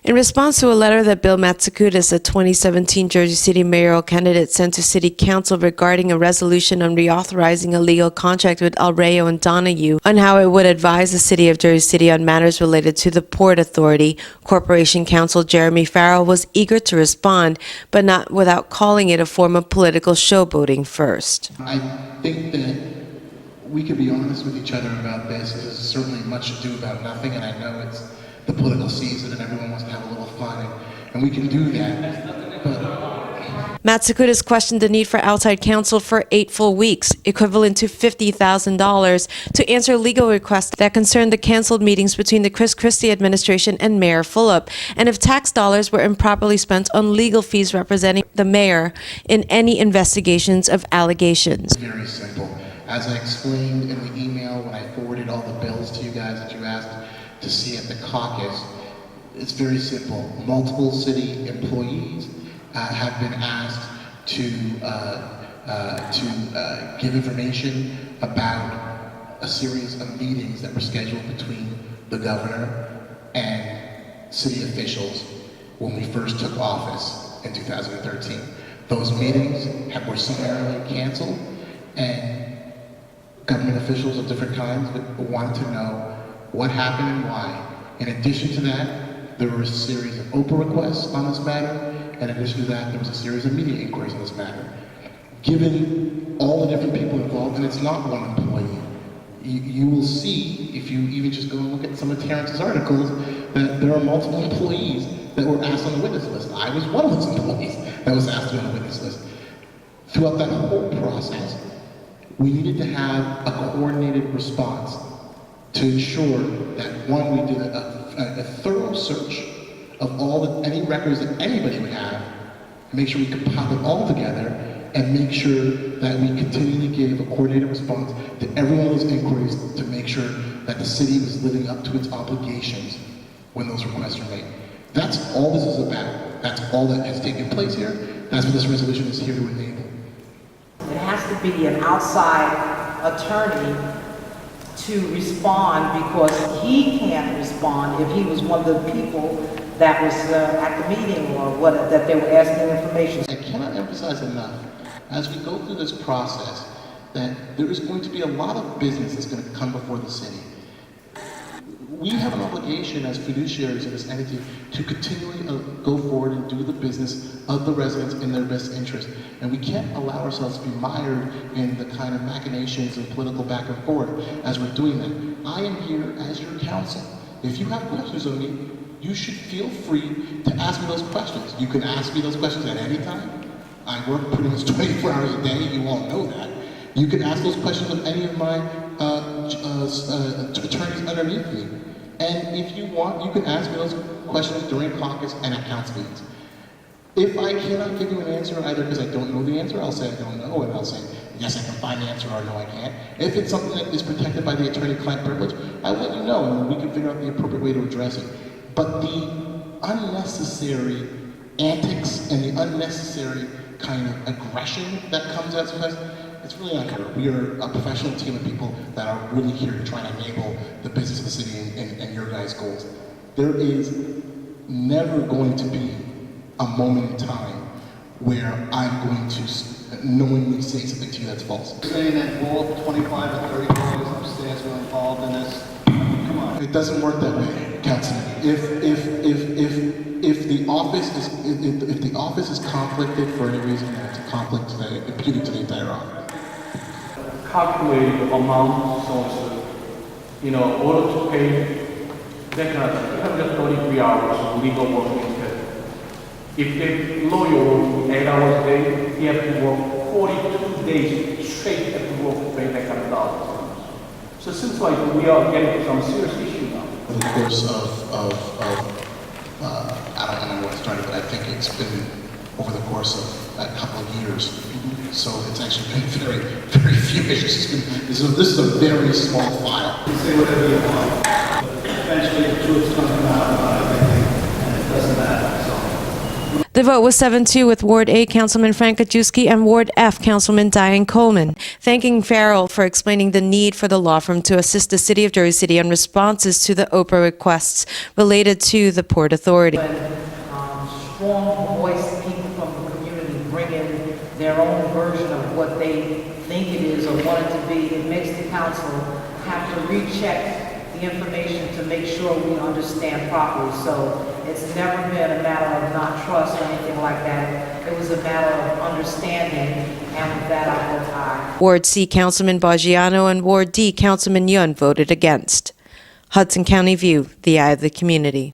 In response to a letter that Bill Matsikoudis, a 2017 Jersey City mayoral candidate, sent to City Council regarding a resolution on reauthorizing a legal contract with El Rayo and Donahue on how it would advise the City of Jersey City on matters related to the Port Authority, Corporation Counsel Jeremy Farrell was eager to respond, but not without calling it a form of political showboating first. I think that we could be honest with each other about this. There's certainly much ado about nothing, and I know it's the political season and everyone wants to have a little fun, and we can do that. But Matsikoudis questioned the need for outside counsel for 8 full weeks, equivalent to $50,000, to answer legal requests that concerned the canceled meetings between the Chris Christie administration and Mayor Fulop, and if tax dollars were improperly spent on legal fees representing the mayor in any investigations of allegations. Very simple. As I explained in the email when I forwarded all the bills to you guys that you asked to see at the caucus, it's very simple. Multiple city employees have been asked to give information about a series of meetings that were scheduled between the governor and city officials when we first took office in 2013. Those meetings were summarily canceled, and government officials of different kinds wanted to know what happened and why. In addition to that, there were a series of Oprah requests on this matter. In addition to that, there was a series of media inquiries on this matter. Given all the different people involved, and it's not one employee, you will see, if you even just go and look at some of Terrence's articles, that there are multiple employees that were asked on the witness list. I was one of those employees that was asked to be on the witness list. Throughout that whole process, we needed to have a coordinated response to ensure that, one, we did a thorough search of any records that anybody would have, make sure we compile it all together, and make sure that we continually gave a coordinated response to every one of those inquiries to make sure that the city was living up to its obligations when those requests were made. That's all this is about. That's all that has taken place here. That's what this resolution is here to enable. It has to be an outside attorney to respond, because he can't respond if he was one of the people that was at the meeting or that they were asking information. I cannot emphasize enough, as we go through this process, that there is going to be a lot of business that's going to come before the city. We have an obligation as fiduciaries of this entity to continually go forward and do the business of the residents in their best interest. And we can't allow ourselves to be mired in the kind of machinations and political back and forth as we're doing that. I am here as your counsel. If you have questions of me, you should feel free to ask me those questions. You can ask me those questions at any time. I work pretty much 24 hours a day, you all know that. You can ask those questions of any of my attorneys underneath me. And if you want, you can ask me those questions during caucus and at council meetings. If I cannot give you an answer, either because I don't know the answer, I'll say I don't know, and I'll say, yes, I can find the answer, or no, I can't. If it's something that is protected by the attorney-client privilege, I'll let you know, and we can figure out the appropriate way to address it. But the unnecessary antics and the unnecessary kind of aggression that comes out sometimes, it's really not here. We are a professional team of people that are really here to try and enable the business of the city and your guys' goals. There is never going to be a moment in time where I'm going to knowingly say something to you that's false. You're saying that all 25 or 30 employees upstairs were involved in this? Come on. It doesn't work that way, Councilman. If the office is conflicted for any reason, it's a conflict imputed to the entire office. Calculate the amount, so in order to pay that kind of 333 hours of legal work instead. If the lawyer works 8 hours a day, he has to work 42 days straight at the work to pay that kind of dollars. So it seems like we are getting some serious issue now. Over the course I don't remember when it started, but I think it's been over the course of a couple of years. So it's actually been very, very few issues. This is a very small file. You say whatever you want, but eventually the truth's going to come out about everything, and it doesn't matter. So. The vote was 7-2 with Ward A Councilman Frank Kajewski and Ward F Councilman Diane Coleman, thanking Farrell for explaining the need for the law firm to assist the City of Jersey City on responses to the Oprah requests related to the Port Authority. Strong voiced people from the community bring in their own version of what they think it is or want it to be. It makes the council have to recheck the information to make sure we understand properly. So it's never been a matter of not trust or anything like that. It was a matter of understanding, and with that I vote aye. Ward C Councilman Baggiano and Ward D Councilman Yun voted against. Hudson County View, the eye of the community.